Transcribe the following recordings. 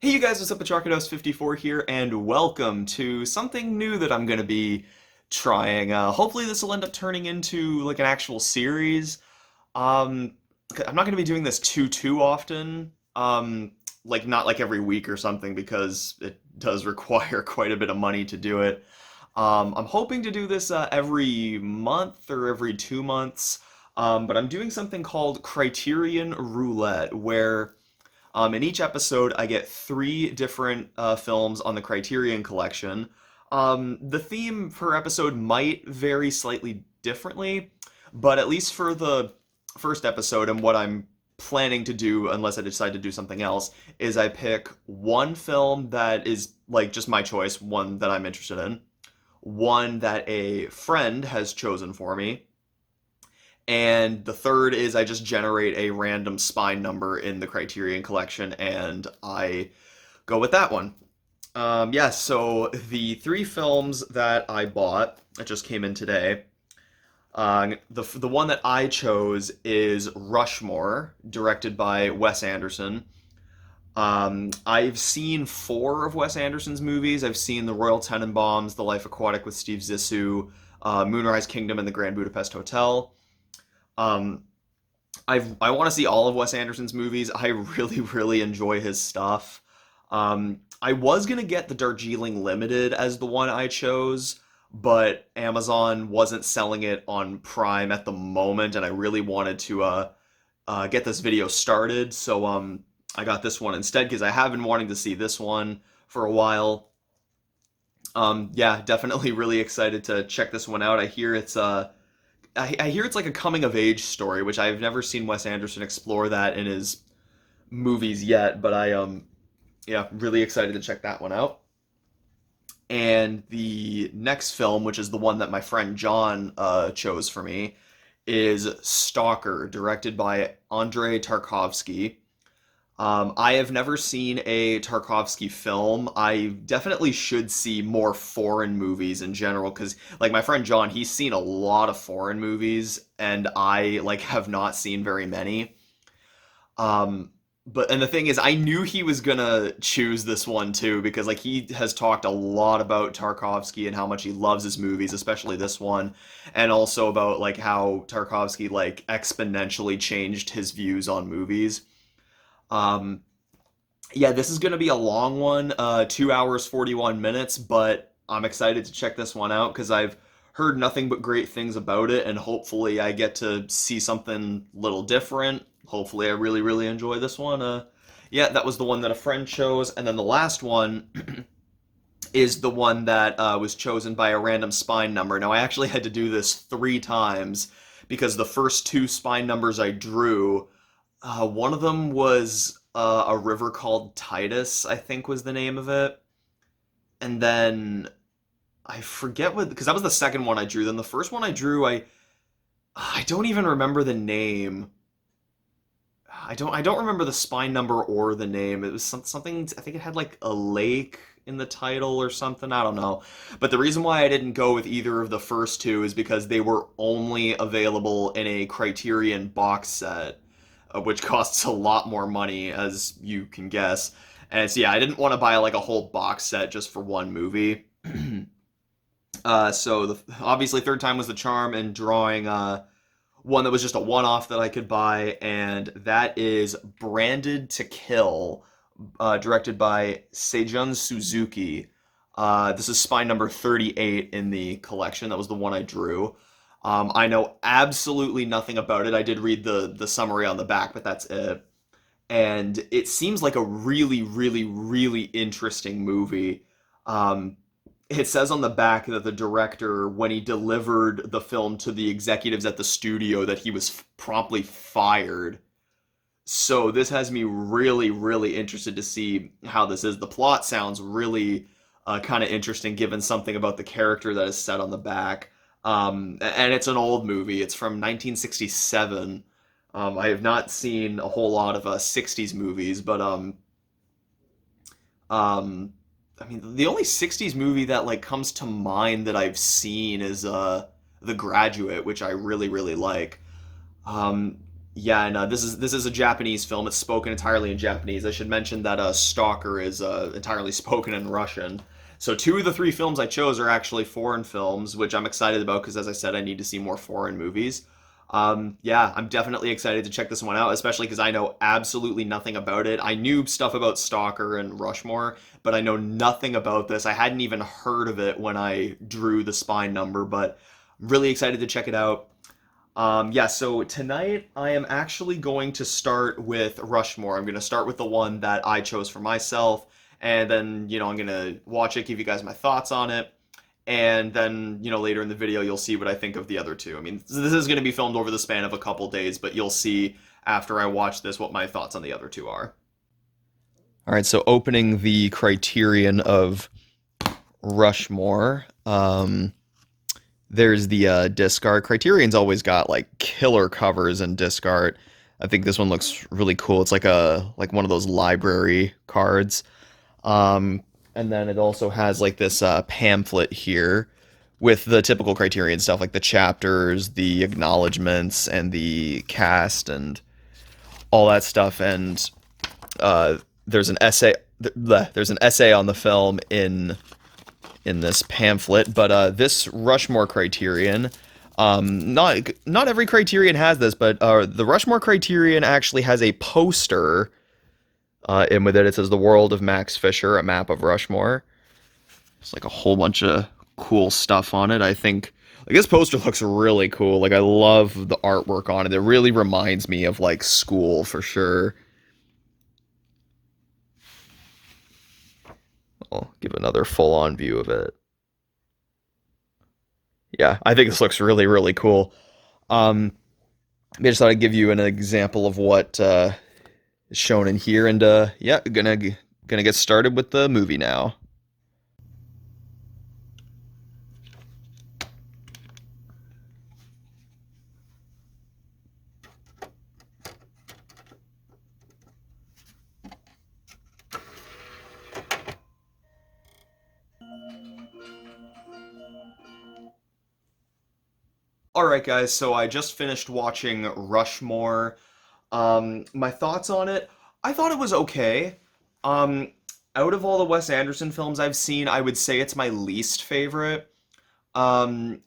Hey you guys, what's up? Atrocitus54 here, and welcome to something new that I'm going to be trying. Hopefully this will end up turning into like an actual series. Um, I'm not going to be doing this too often, like not like every week or something because it does require quite a bit of money to do it. I'm hoping to do this every month or every 2 months, but I'm doing something called Criterion Roulette, where in each episode, I get three different films on the Criterion collection. The theme per episode might vary slightly differently, but at least for the first episode and what I'm planning to do, unless I decide to do something else, is I pick one film that is like just my choice, one that I'm interested in, one that a friend has chosen for me, and the third is I just generate a random spine number in the Criterion collection and I go with that one. Yeah, so the three films that I bought that just came in today. The one that I chose is Rushmore, directed by Wes Anderson. I've seen four of Wes Anderson's movies. I've seen The Royal Tenenbaums, The Life Aquatic with Steve Zissou, Moonrise Kingdom, and The Grand Budapest Hotel. Um, I want to see all of Wes Anderson's movies. I really enjoy his stuff. I was gonna get the Darjeeling Limited as the one I chose, but Amazon wasn't selling it on Prime at the moment, and I really wanted to get this video started, so I got this one instead because I have been wanting to see this one for a while. Yeah, definitely really excited to check this one out. I hear it's like a coming of age story, which I've never seen Wes Anderson explore that in his movies yet, but yeah, really excited to check that one out. And the next film, which is the one that my friend John chose for me, is Stalker, directed by Andrei Tarkovsky. I have never seen a Tarkovsky film. I definitely should see more foreign movies in general because, like, my friend John, he's seen a lot of foreign movies, and I like have not seen very many. But and the thing is, I knew he was gonna choose this one too because like he has talked a lot about Tarkovsky and how much he loves his movies, especially this one, and also about like how Tarkovsky like exponentially changed his views on movies. Um, yeah, this is going to be a long one, 2 hours, 41 minutes, but I'm excited to check this one out because I've heard nothing but great things about it, and hopefully I get to see something little different. Hopefully I really enjoy this one. Yeah, that was the one that a friend chose, and then the last one is the one that was chosen by a random spine number. Now, I actually had to do this three times because the first two spine numbers I drew, one of them was a river called Titus, I think was the name of it. And then I forget what, because that was the second one I drew. Then the first one I drew, I don't even remember the name. I don't remember the spine number or the name. It was something. I think it had like a lake in the title or something. I don't know. But the reason why I didn't go with either of the first two is because they were only available in a Criterion box set, which costs a lot more money, as you can guess. And so yeah, I didn't want to buy like a whole box set just for one movie. Obviously third time was the charm, and drawing one that was just a one-off that I could buy, and that is Branded to Kill, directed by Seijun Suzuki. This is spine number 38 in the collection. That was the one I drew. I know absolutely nothing about it. I did read the summary on the back, but that's it. And it seems like a really interesting movie. Um, it says on the back that the director, when he delivered the film to the executives at the studio, that he was promptly fired. So this has me really interested to see how this is. The plot sounds really kind of interesting, given something about the character that is said on the back. And it's an old movie. It's from 1967. I have not seen a whole lot of 60s movies, but um, I mean, the only '60s movie that like comes to mind that I've seen is The Graduate, which I really like. Um, Yeah, and this is a Japanese film. It's spoken entirely in Japanese. I should mention that Stalker is entirely spoken in Russian. So two of the three films I chose are actually foreign films, which I'm excited about because, as I said, I need to see more foreign movies. Yeah, I'm definitely excited to check this one out, especially because I know absolutely nothing about it. I knew stuff about Stalker and Rushmore, but I know nothing about this. I hadn't even heard of it when I drew the spine number, but I'm really excited to check it out. Yeah, so tonight I am actually going to start with Rushmore. I'm going to start with the one that I chose for myself, and then, I'm going to watch it, give you guys my thoughts on it, and then, later in the video you'll see what I think of the other two. I mean, this is going to be filmed over the span of a couple days, but you'll see after I watch this what my thoughts on the other two are. All right, so opening the Criterion of Rushmore. There's the disc art. Criterion's always got like killer covers and disc art. I think this one looks really cool. It's like one of those library cards. And then it also has like this pamphlet here with the typical Criterion stuff, like the chapters, the acknowledgments, and the cast, and all that stuff. And there's an essay. There's an essay on the film in this pamphlet, but this Rushmore Criterion, not every Criterion has this, but the Rushmore Criterion actually has a poster in with it. It says "The World of Max Fisher," a map of Rushmore. It's like a whole bunch of cool stuff on it. I think like this poster looks really cool. Like I love the artwork on it. It really reminds me of like school for sure. I'll give another full-on view of it. Yeah, I think this looks really, really cool. Um, I just thought I'd give you an example of what is shown in here, and yeah, gonna get started with the movie now. All right, guys. So I just finished watching Rushmore. My thoughts on it, I thought it was okay. Um, Out of all the Wes Anderson films I've seen, I would say it's my least favorite. Um,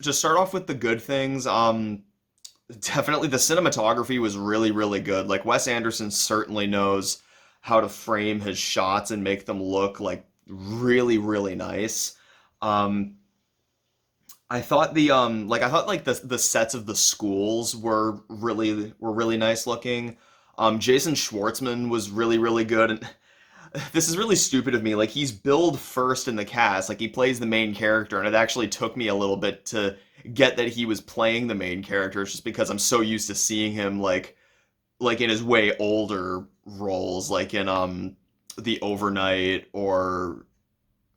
to start off with the good things, definitely the cinematography was really, really good. Like Wes Anderson certainly knows how to frame his shots and make them look like really, really nice. Um, I thought like the sets of the schools were really nice looking. Jason Schwartzman was really, really good, and this is really stupid of me. Like he's billed first in the cast, like he plays the main character, and it actually took me a little bit to get that he was playing the main character, just because I'm so used to seeing him like in his way older roles, like in The Overnight, or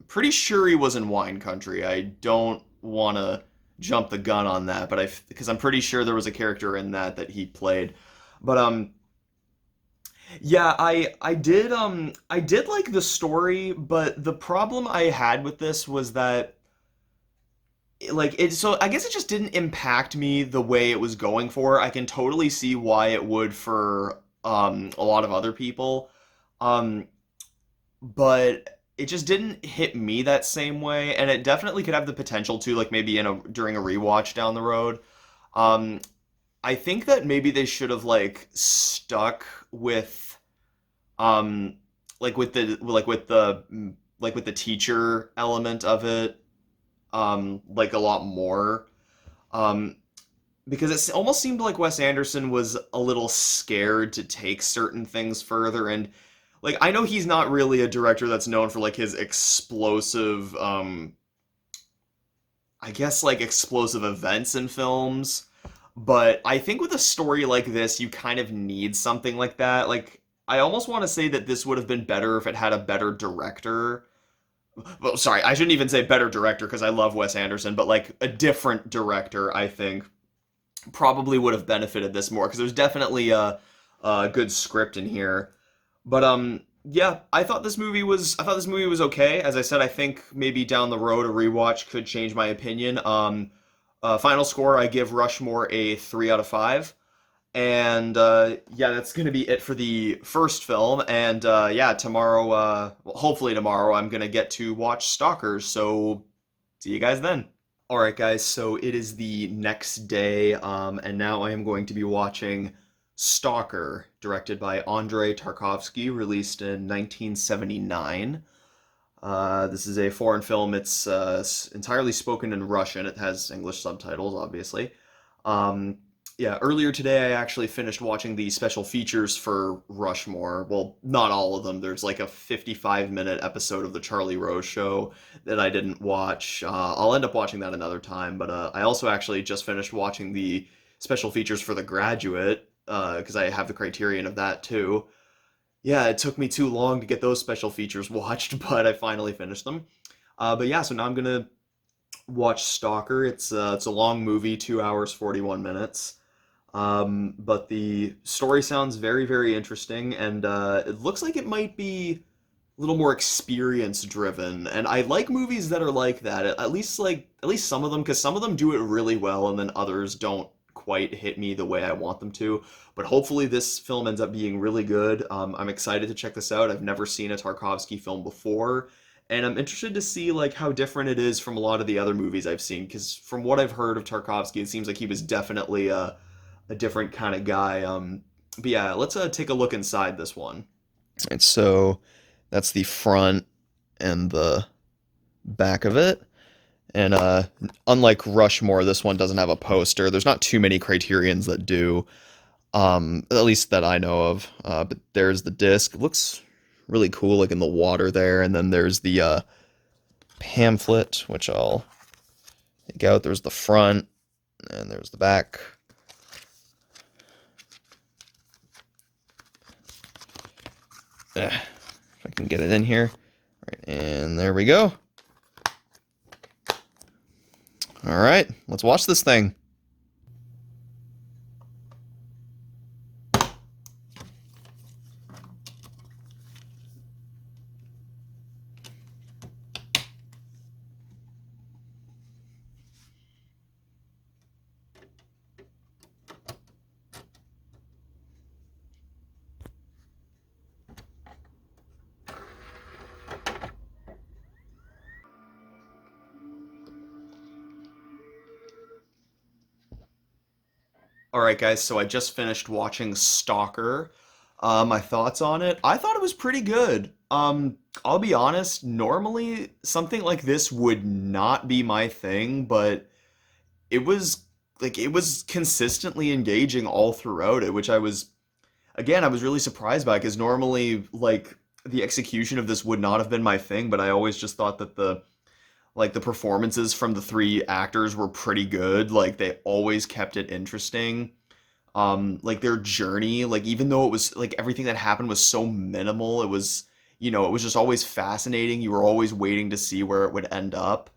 pretty sure he was in Wine Country. I don't want to jump the gun on that, but because I'm pretty sure there was a character in that he played. But yeah, I did like the story, but the problem I had with this was that like it so I guess it just didn't impact me the way it was going for. I can totally see why it would for a lot of other people. Um but it just didn't hit me that same way, and it definitely could have the potential to, like maybe in a during a rewatch down the road. Um I think that maybe they should have like stuck with um like with the teacher element of it like a lot more. Um because almost seemed like Wes Anderson was a little scared to take certain things further, and like I know he's not really a director that's known for like his explosive I guess like explosive events in films, but I think with a story like this you kind of need something like that. Like I almost want to say that this would have been better if it had a better director. Well, sorry, I shouldn't even say better director because I love Wes Anderson, but like a different director, I think probably would have benefited this more because there's definitely a good script in here. But yeah, I thought this movie was okay. As I said, I think maybe down the road a rewatch could change my opinion. Final score, I give Rushmore a 3 out of 5. And yeah, that's gonna be it for the first film. And yeah, tomorrow, well, hopefully tomorrow, I'm gonna get to watch Stalker. So see you guys then. All right, guys. So it is the next day, and now I am going to be watching Stalker, directed by Andrei Tarkovsky, released in 1979. This is a foreign film. It's entirely spoken in Russian. It has English subtitles, obviously. Um, yeah, earlier today I actually finished watching the special features for Rushmore. Well, not all of them. There's like a 55-minute episode of the Charlie Rose Show that I didn't watch. I'll end up watching that another time. But I also actually just finished watching the special features for The Graduate because I have the Criterion of that too. Yeah, it took me too long to get those special features watched, but I finally finished them. But yeah, so now I'm gonna watch Stalker. It's a long movie, 2 hours 41 minutes. But the story sounds very interesting, and it looks like it might be a little more experience driven. And I like movies that are like that. At least some of them, because some of them do it really well, and then others don't quite hit me the way I want them to. But hopefully this film ends up being really good. I'm excited to check this out. I've never seen a Tarkovsky film before, and I'm interested to see like how different it is from a lot of the other movies I've seen. Because from what I've heard of Tarkovsky, it seems like he was definitely a different kind of guy. But yeah, let's take a look inside this one. And so that's the front and the back of it. And unlike Rushmore, this one doesn't have a poster. There's not too many Criterions that do, at least that I know of. But there's the disc. It looks really cool, like in the water there. And then there's the pamphlet, which I'll take out. There's the front, and there's the back. If I can get it in here. Right, and there we go. All right, let's watch this thing. All right, guys, so I just finished watching Stalker. My thoughts on it. I thought it was pretty good. I'll be honest, normally something like this would not be my thing, but it was consistently engaging all throughout it, which I was really surprised by because normally like the execution of this would not have been my thing, but I always just thought that the performances from the three actors were pretty good. Like they always kept it interesting. Like their journey, like even though it was like everything that happened was so minimal, it was it was just always fascinating. You were always waiting to see where it would end up.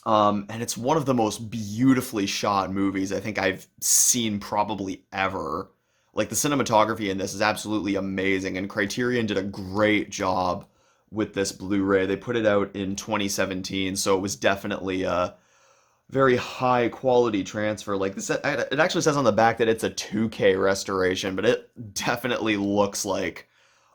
And it's one of the most beautifully shot movies I think I've seen probably ever. Like the cinematography in this is absolutely amazing, and Criterion did a great job with this Blu-ray. They put it out in 2017, so it was definitely a very high quality transfer. Like this, it actually says on the back that it's a 2K restoration, but it definitely looks like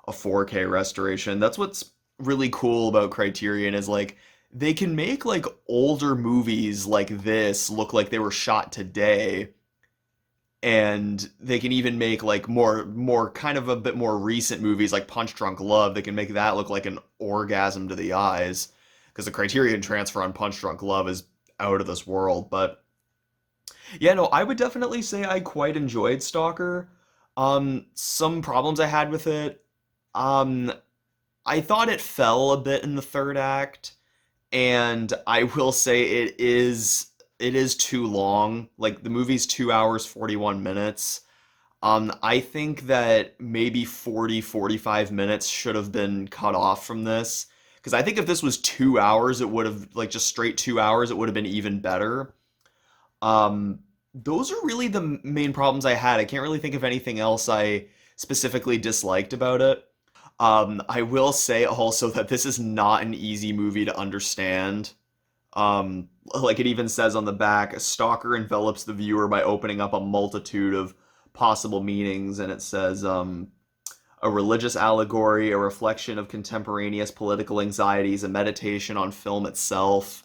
a 4K restoration. That's what's really cool about Criterion is like they can make like older movies like this look like they were shot today, and they can even make like more kind of a bit more recent movies like Punch Drunk Love. They can make that look like an orgasm to the eyes because the Criterion transfer on Punch Drunk Love is out of this world. But yeah, no, I would definitely say I quite enjoyed Stalker. Some problems I had with it. Um, I thought it fell a bit in the third act, and I will say it is too long. Like the movie's 2 hours 41 minutes. I think that maybe 45 minutes should have been cut off from this. Because I think if this was 2 hours, it would have, like just straight 2 hours, it would have been even better. Those are really the main problems I had. I can't really think of anything else I specifically disliked about it. I will say also that this is not an easy movie to understand. Like it even says on the back, a stalker envelops the viewer by opening up a multitude of possible meanings, and it says a religious allegory, a reflection of contemporaneous political anxieties, a meditation on film itself.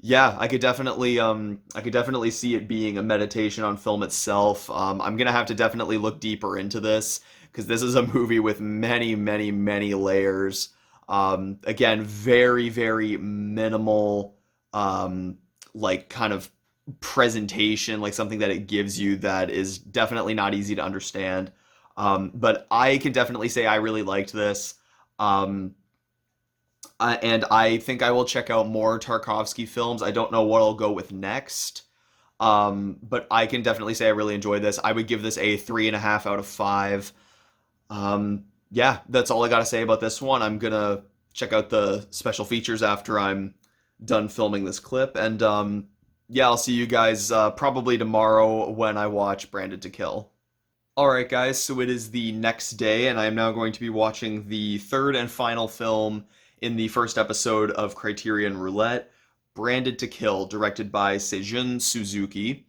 Yeah, I could definitely see it being a meditation on film itself. I'm gonna have to definitely look deeper into this because this is a movie with many, many, many layers. Again, very, very minimal, um, like kind of presentation, like something that it gives you that is definitely not easy to understand. But I can definitely say I really liked this. Um, and I think I will check out more Tarkovsky films. I don't know what I'll go with next. But I can definitely say I really enjoyed this. I would give this a 3.5 out of 5. Yeah, that's all I got to say about this one. I'm gonna check out the special features after I'm done filming this clip. And yeah, I'll see you guys probably tomorrow when I watch Branded to Kill. Alright, guys, so it is the next day, and I am now going to be watching the third and final film in the first episode of Criterion Roulette, Branded to Kill, directed by Seijun Suzuki.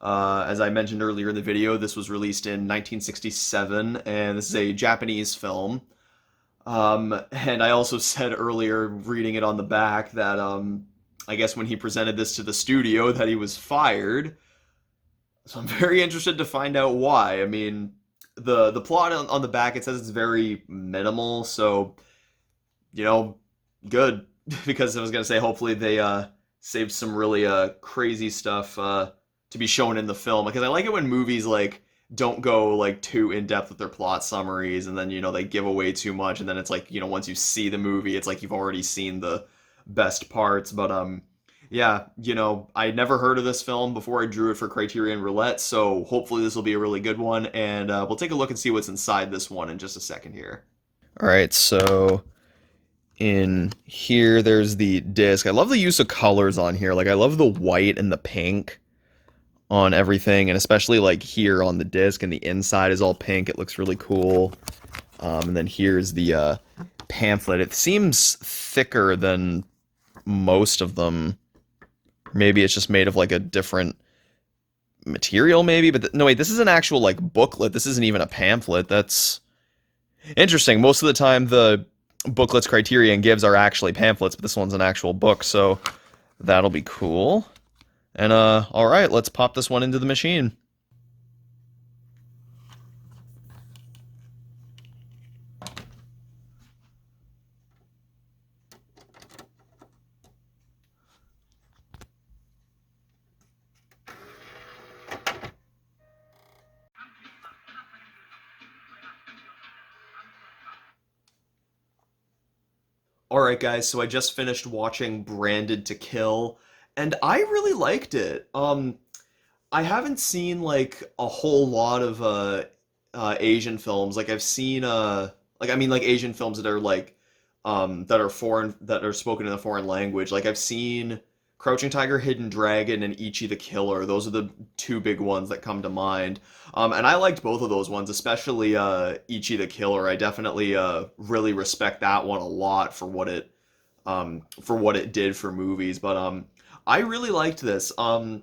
As I mentioned earlier in the video, this was released in 1967, and this is a Japanese film. And I also said earlier, reading it on the back, that I guess when he presented this to the studio, that he was fired. So I'm very interested to find out why. I mean, the plot on the back, it says it's very minimal, so you know, good. Because I was gonna say hopefully they saved some really crazy stuff to be shown in the film. Because I like it when movies like don't go like too in depth with their plot summaries, and then they give away too much, and then it's like once you see the movie, it's like you've already seen the best parts. But yeah, I never heard of this film before I drew it for Criterion Roulette, so hopefully this will be a really good one, and we'll take a look and see what's inside this one in just a second here. All right, so in here there's the disc. I love the use of colors on here. Like I love the white and the pink on everything, and especially like here on the disc, and the inside is all pink. It looks really cool. And then here's the pamphlet. It seems thicker than most of them. Maybe it's just made of like a different material, maybe. But no, wait, this is an actual like booklet. This isn't even a pamphlet. That's interesting. Most of the time, the booklets Criterion gives are actually pamphlets, but this one's an actual book, so that'll be cool. And all right, let's pop this one into the machine. Alright guys, so I just finished watching Branded to Kill, and I really liked it. I haven't seen like a whole lot of Asian films. Like I've seen like I mean like Asian films that are like that are foreign, that are spoken in a foreign language. Like I've seen Crouching Tiger, Hidden Dragon, and Ichi the Killer. Those are the two big ones that come to mind. And I liked both of those ones, especially Ichi the Killer. I definitely really respect that one a lot for what it did for movies. But I really liked this. The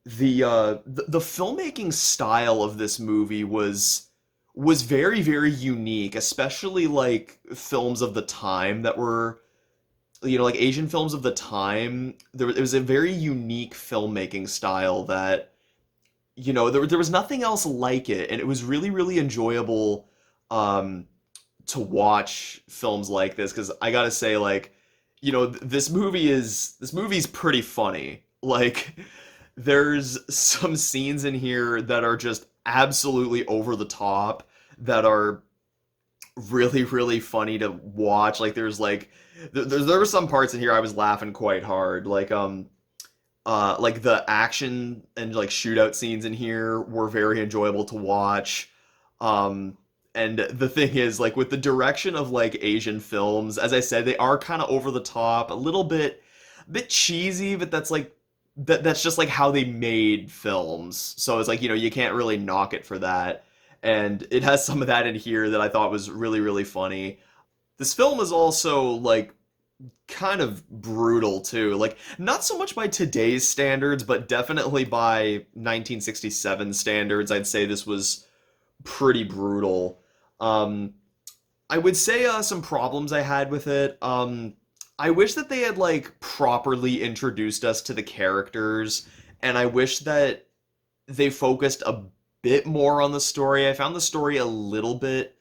filmmaking style of this movie was very, very unique, especially like films of the time that were, like Asian films of the time. It was a very unique filmmaking style that, there was nothing else like it, and it was really, really enjoyable to watch films like this, because I gotta say, like, this movie's pretty funny. Like, there's some scenes in here that are just absolutely over the top, that are really, really funny to watch. Like, there were some parts in here I was laughing quite hard. Like the action and like shootout scenes in here were very enjoyable to watch. And the thing is, like with the direction of like Asian films, as I said, they are kind of over the top, a bit cheesy, but that's just like how they made films. So it's like, you can't really knock it for that. And it has some of that in here that I thought was really, really funny. This film is also like kind of brutal too. Like not so much by today's standards, but definitely by 1967 standards. I'd say this was pretty brutal. Um, I would say some problems I had with it. I wish that they had like properly introduced us to the characters, and I wish that they focused a bit more on the story. I found the story a little bit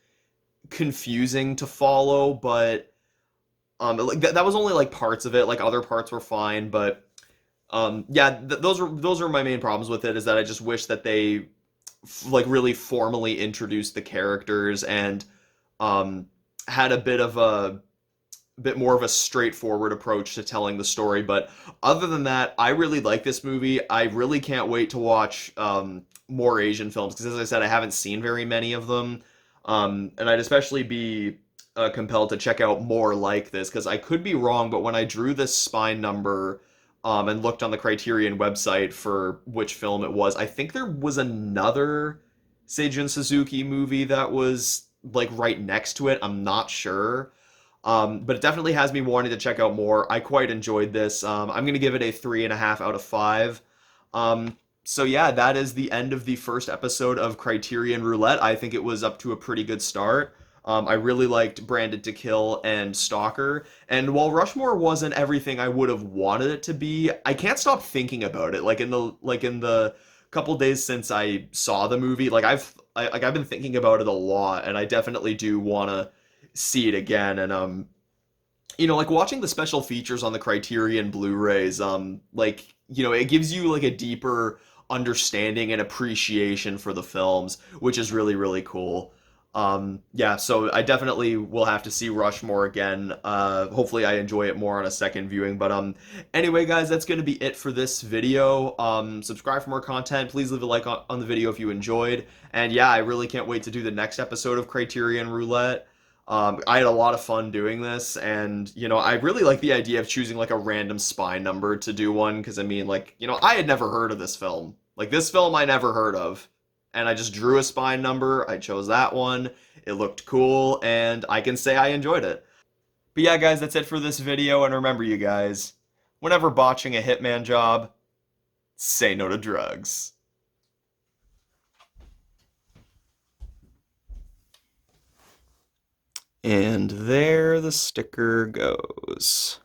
confusing to follow, but like that was only like parts of it. Like other parts were fine, but yeah, those are my main problems with it. Is that I just wish that they like really formally introduced the characters and um had a bit more of a straightforward approach to telling the story. But other than that, I really like this movie. I really can't wait to watch more Asian films because, as I said, I haven't seen very many of them. And I'd especially be compelled to check out more like this because I could be wrong, but when I drew this spine number and looked on the Criterion website for which film it was, I think there was another Seijun Suzuki movie that was like right next to it. I'm not sure. But it definitely has me wanting to check out more. I quite enjoyed this. I'm going to give it a 3.5 out of 5. So yeah, that is the end of the first episode of Criterion Roulette. I think it was up to a pretty good start. I really liked Branded to Kill and Stalker. And while Rushmore wasn't everything I would have wanted it to be, I can't stop thinking about it. Like in the couple days since I saw the movie, I've been thinking about it a lot, and I definitely do want to see it again. And like watching the special features on the Criterion Blu-rays, it gives you like a deeper understanding and appreciation for the films, which is really, really cool. Yeah, so I definitely will have to see Rushmore again. Hopefully I enjoy it more on a second viewing. But anyway, guys, that's gonna be it for this video. Subscribe for more content. Please leave a like on the video if you enjoyed. And yeah, I really can't wait to do the next episode of Criterion Roulette. I had a lot of fun doing this, and I really like the idea of choosing like a random spy number to do one because I mean, like, I had never heard of this film. Like this film, I never heard of, and I just drew a spy number. I chose that one. It looked cool, and I can say I enjoyed it. But yeah, guys, that's it for this video. And remember, you guys, whenever botching a hitman job, say no to drugs. And there the sticker goes.